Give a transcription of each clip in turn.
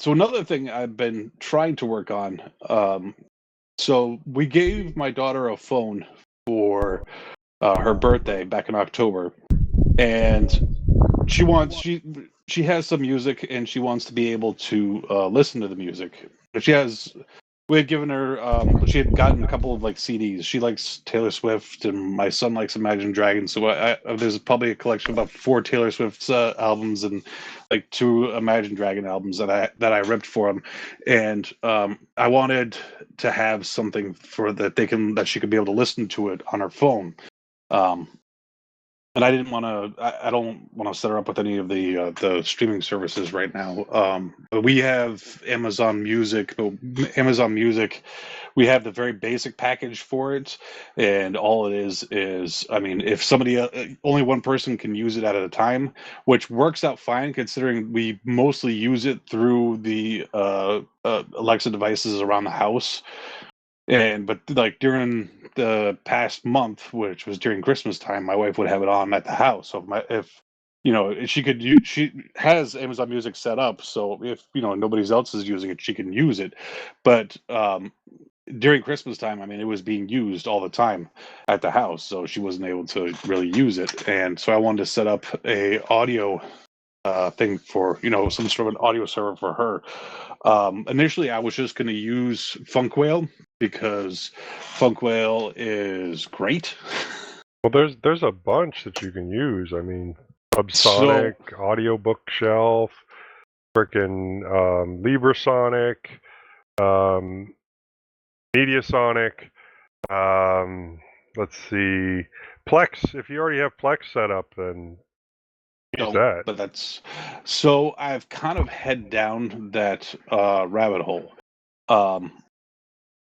So another thing I've been trying to work on. So we gave my daughter a phone for her birthday back in October, and she has some music and she wants to be able to listen to the music. But we had given her she had gotten a couple of like CDs. She likes Taylor Swift and my son likes Imagine Dragons. So there's probably a collection of about 4 Taylor Swift albums and like 2 Imagine Dragon albums that I ripped for him. And I wanted to have something for that she could be able to listen to it on her phone. Um, and I didn't want to. I don't want to set her up with any of the streaming services right now. But we have Amazon Music. But Amazon Music, we have the very basic package for it, and all it is I mean, if somebody only one person can use it at a time, which works out fine considering we mostly use it through the Alexa devices around the house. But like during the past month, which was during Christmas time, my wife would have it on at the house. So if she has Amazon Music set up, so if nobody else is using it, she can use it. But during Christmas time, I mean, it was being used all the time at the house, so she wasn't able to really use it. And so I wanted to set up a audio thing for some sort of an audio server for her. Initially, I was just going to use Funkwhale because Funkwhale is great. Well, there's a bunch that you can use. I mean, So Subsonic, Audio Bookshelf, frickin' Librasonic, Mediasonic. Let's see, Plex. If you already have Plex set up, then use that. but that's so I've kind of head down that rabbit hole.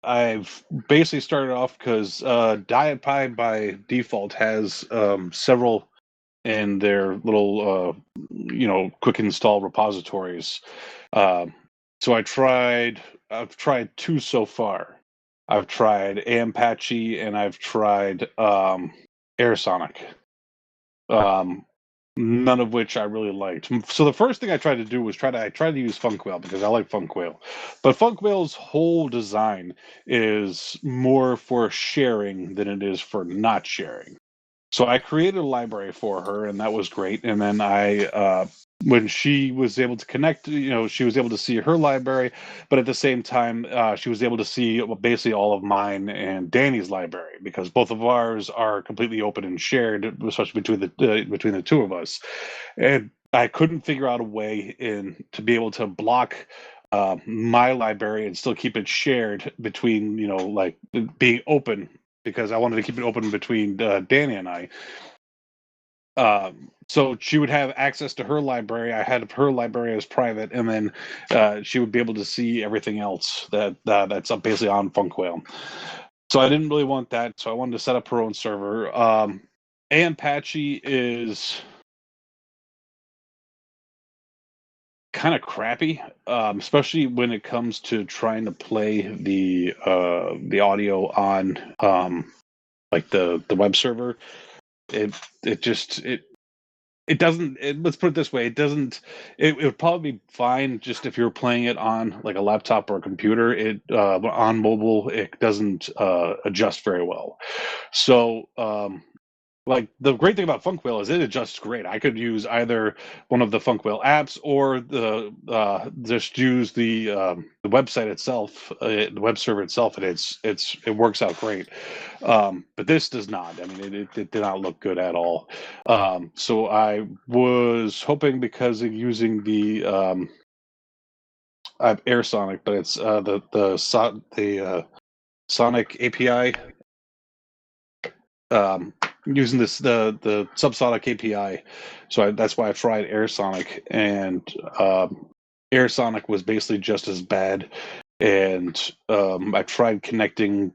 I've basically started off because Diet Pie by default has several in their little quick install repositories. So I've tried 2 so far. I've tried Ampache and I've tried Airsonic. None of which I really liked. So the first thing I tried to do was I tried to use Funkwhale because I like Funkwhale. But Funkwhale's whole design is more for sharing than it is for not sharing. So I created a library for her, and that was great. And then when she was able to connect, she was able to see her library, but at the same time, she was able to see basically all of mine and Danny's library because both of ours are completely open and shared, especially between the 2 of us. And I couldn't figure out a way to be able to block my library and still keep it shared between, like being open because I wanted to keep it open between Danny and I. So she would have access to her library. I had her library as private, and then she would be able to see everything else that's up basically on Funkwhale. So I didn't really want that, so I wanted to set up her own server. Ampache is kind of crappy, especially when it comes to trying to play the audio on like the web server. It doesn't. Let's put it this way: it doesn't. It would probably be fine just if you're playing it on like a laptop or a computer. On mobile, it doesn't adjust very well. So like the great thing about Funkwhale is it adjusts great. I could use either one of the Funkwhale apps or just use the website itself, the web server itself, and it works out great. But this does not. I mean, it did not look good at all. So I was hoping because of using the I have AirSonic, but it's the Sonic API. Using the Subsonic API, so that's why I tried AirSonic, and AirSonic was basically just as bad. And I tried connecting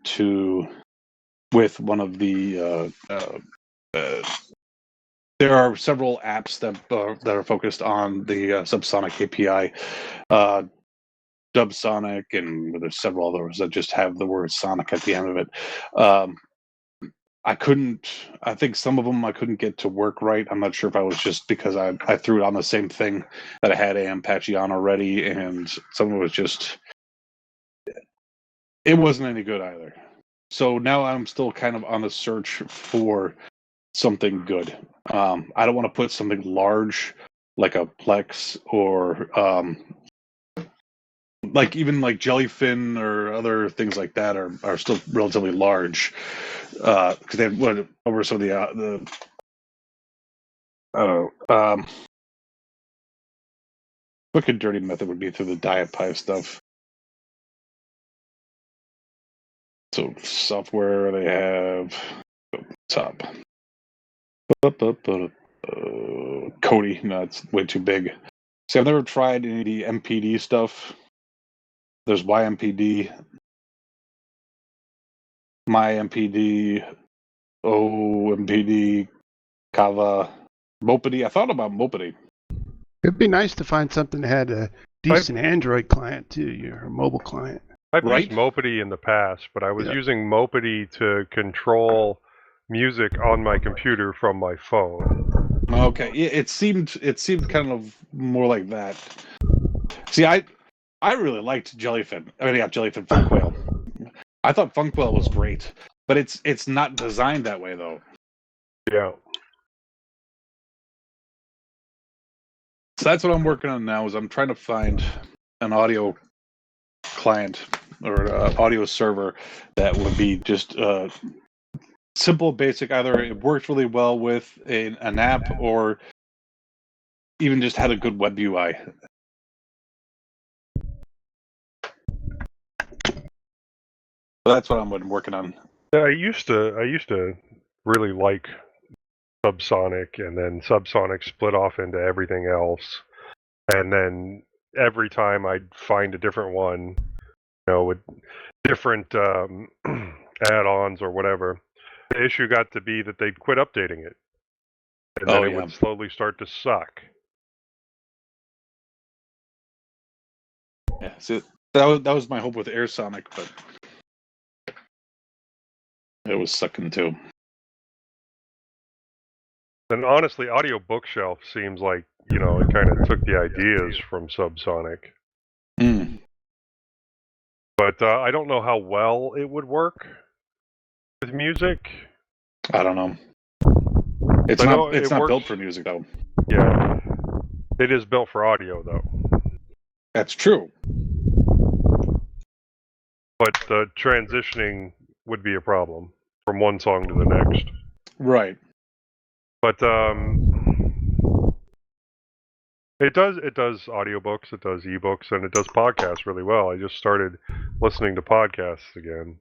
with one of the. There are several apps that are focused on the Subsonic API, Dubsonic, and there's several others that just have the word Sonic at the end of it. I couldn't. I think some of them I couldn't get to work right. I'm not sure if I was just because I threw it on the same thing that I had Ampache on already, and some of it was just. It wasn't any good either. So now I'm still kind of on the search for something good. I don't want to put something large like a Plex or like even like Jellyfin or other things like that are still relatively large because they have what over some of the I don't know quick and dirty method would be through the diet pie stuff. So software they have top. Cody, no, it's way too big. See, I've never tried any of the MPD stuff. There's YMPD, MyMPD, OMPD, Kava, Mopedy. I thought about Mopedy. It'd be nice to find something that had a decent Android client too, your mobile client. I've used Mopedy in the past, but I was using Mopedy to control music on my computer from my phone. Okay, it seemed kind of more like that. See, I really liked Jellyfin. I mean, yeah, Jellyfin Funkwhale. I thought Funkwhale was great, but it's not designed that way though. Yeah. So that's what I'm working on now. Is I'm trying to find an audio client or audio server that would be just simple, basic. Either it works really well with an app, or even just had a good web UI. So that's what I'm working on. Yeah, I used to really like Subsonic, and then Subsonic split off into everything else, and then every time I'd find a different one, with different add-ons or whatever, the issue got to be that they'd quit updating it, and then it would slowly start to suck. Yeah, so that was my hope with AirSonic, but it was sucking too. And honestly, Audio Bookshelf seems like, it kind of took the ideas from Subsonic. But I don't know how well it would work with music. I don't know. It's not built for music, though. Yeah. It is built for audio, though. That's true. But the transitioning would be a problem from one song to the next. Right. But it does audiobooks, it does ebooks, and it does podcasts really well. I just started listening to podcasts again.